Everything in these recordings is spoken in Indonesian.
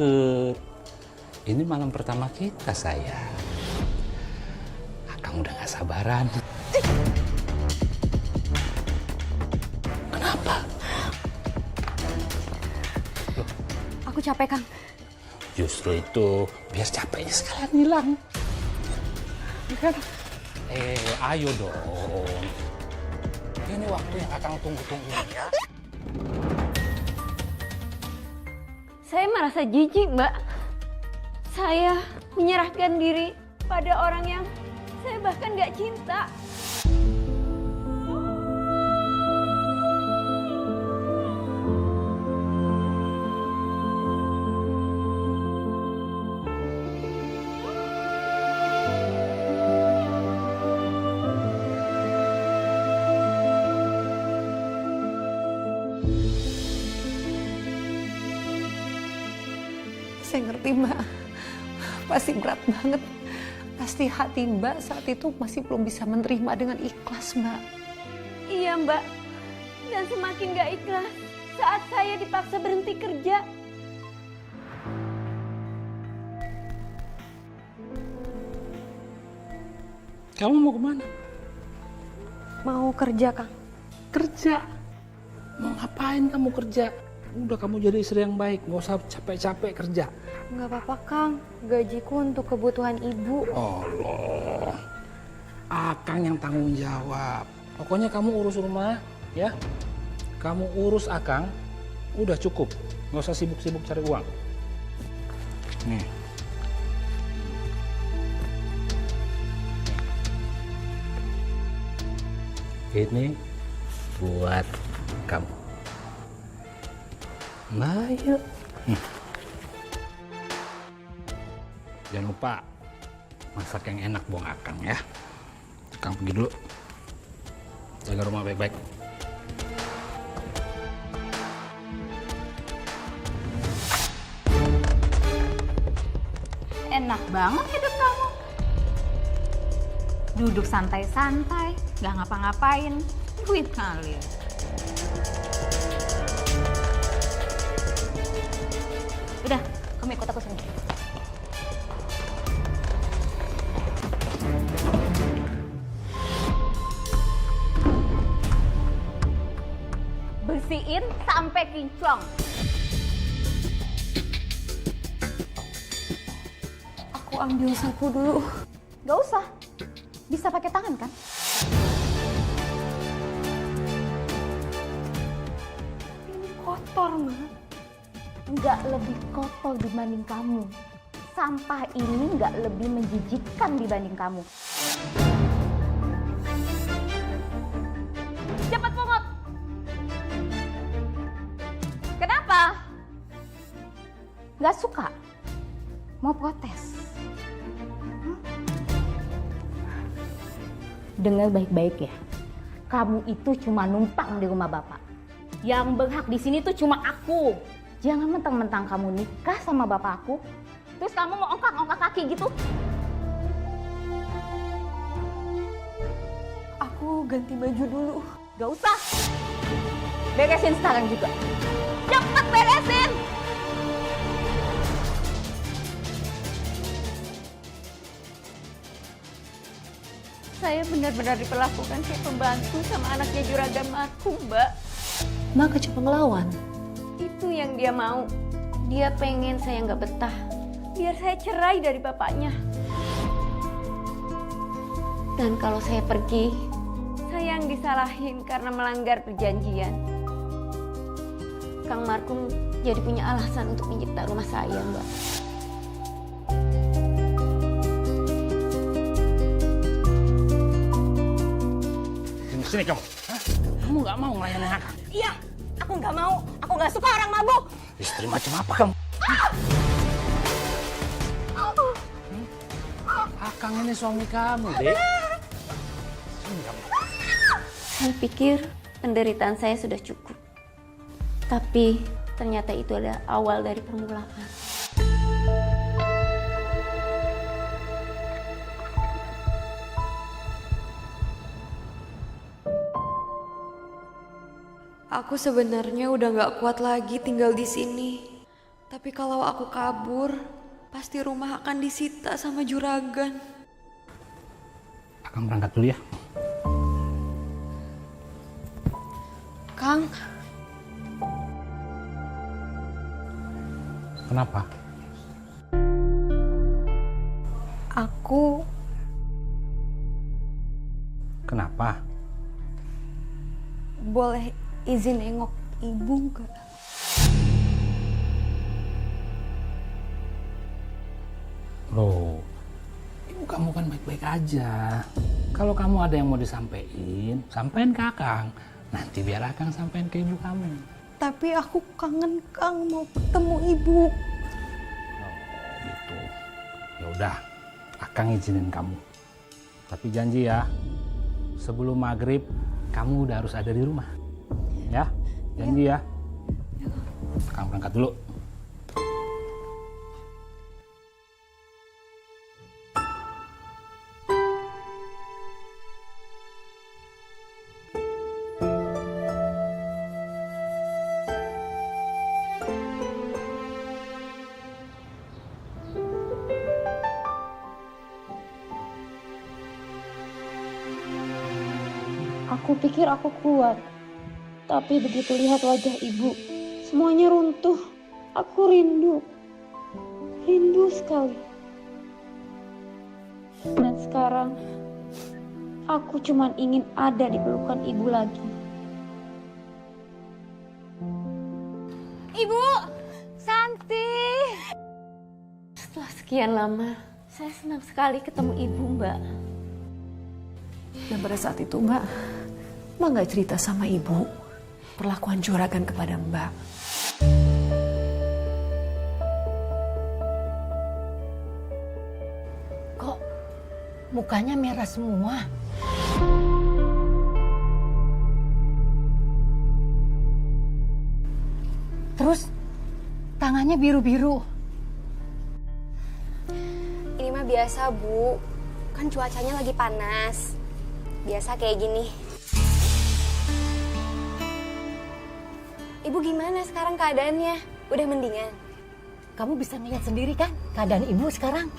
deket. Ini malam pertama kita, sayang. Akang udah gak sabaran. Kenapa? Aku capek, Kang. Justru itu, biar capeknya sekalian hilang. Ayo dong. Ini waktu yang Akang tunggu-tunggu ya. Saya merasa jijik, Mbak. Saya menyerahkan diri pada orang yang saya bahkan gak cinta. Saya ngerti, Mbak. Pasti berat banget. Pasti hati Mbak saat itu masih belum bisa menerima dengan ikhlas, Mbak. Iya, Mbak. Dan semakin gak ikhlas saat saya dipaksa berhenti kerja. Kamu mau kemana? Mau kerja, Kang. Kerja. Mau ngapain kamu kerja? Udah kamu jadi istri yang baik, nggak usah capek-capek kerja. Nggak apa-apa, Kang. Gajiku untuk kebutuhan ibu. Allah, Akang yang tanggung jawab. Pokoknya kamu urus rumah, ya. Kamu urus Akang, udah cukup. Nggak usah sibuk-sibuk cari uang. Nih. Ini buat kamu. Nah, yuk. Jangan lupa masak yang enak buang Akang ya. Akang pergi dulu. Jaga rumah baik-baik. Enak banget hidup kamu. Duduk santai-santai, gak ngapa-ngapain, duit ngalir. Udah, kamu ikut aku sendiri. Bersihin sampai kinclong. Aku ambil sapu dulu. Gak usah, bisa pakai tangan kan? Ini kotor, Mbak. Nggak lebih kotor dibanding kamu. Sampah ini nggak lebih menjijikkan dibanding kamu. Cepat pungut. Kenapa? Nggak suka? Mau protes? Dengar baik-baik ya. Kamu itu cuma numpang di rumah bapak. Yang berhak di sini tuh cuma aku. Jangan mentang-mentang kamu nikah sama bapak aku, terus kamu mau ongkak-ongkak kaki gitu. Aku ganti baju dulu. Gak usah. Beresin sekarang juga. Cepet beresin! Saya benar-benar diperlakukan kayak pembantu sama anaknya juragan aku, Mbak. Maka coba ngelawan. Itu yang dia mau. Dia pengen saya nggak betah. Biar saya cerai dari bapaknya. Dan kalau saya pergi, saya yang disalahin karena melanggar perjanjian. Kang Markum jadi punya alasan untuk mencipta rumah saya, Mbak. Sini kamu. Hah? Kamu nggak mau melayani Akang? Iya, aku nggak mau. Aku nggak suka orang mabuk. Istri macam apa kamu? Akang ini suami kamu, Dek. Sini kamu. Saya pikir penderitaan saya sudah cukup. Tapi ternyata itu adalah awal dari permulaan. Aku sebenarnya udah gak kuat lagi tinggal di sini. Tapi kalau aku kabur, pasti rumah akan disita sama juragan. Akang berangkat dulu ya. Kang, Kenapa? aku Kenapa? boleh izin nengok ibu gak? Loh, ibu kamu kan baik-baik aja. Kalau kamu ada yang mau disampaikan, sampaikan ke Akang. Nanti biar Akang sampaikan ke ibu kamu. Tapi aku kangen Kang, mau ketemu ibu. Oh, gitu. Ya udah, Akang izinin kamu. Tapi janji ya, sebelum maghrib kamu udah harus ada di rumah. Ya, janji ya. Akang berangkat dulu. Aku pikir aku kuat, tapi begitu lihat wajah ibu, semuanya runtuh. Aku rindu sekali. Dan sekarang, aku cuma ingin ada di pelukan ibu lagi. Ibu, Santi. Setelah sekian lama, saya senang sekali ketemu ibu, Mbak. Dan pada saat itu Mbak nggak cerita sama ibu perlakuan juragan kepada Mbak. Kok mukanya merah semua? Terus tangannya biru-biru. Ini mah biasa, Bu. Kan cuacanya lagi panas. Biasa kayak gini. Ibu gimana sekarang keadaannya? Udah mendingan? Kamu bisa ngeliat sendiri kan keadaan ibu sekarang?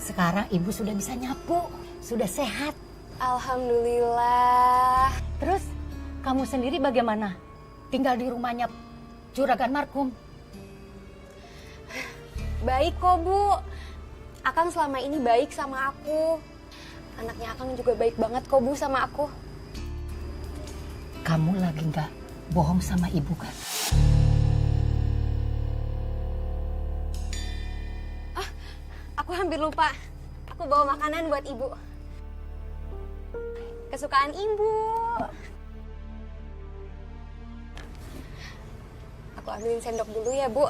Sekarang ibu sudah bisa nyapu, sudah sehat. Alhamdulillah. Terus kamu sendiri bagaimana? Tinggal di rumahnya juragan marhum. Baik kok, Bu. Akang selama ini baik sama aku. Anaknya Akang juga baik banget kok, Bu, sama aku. Kamu lagi nggak bohong sama ibu kan? Aku hampir lupa. Aku bawa makanan buat Ibu. Kesukaan Ibu. Aku ambilin sendok dulu ya, Bu.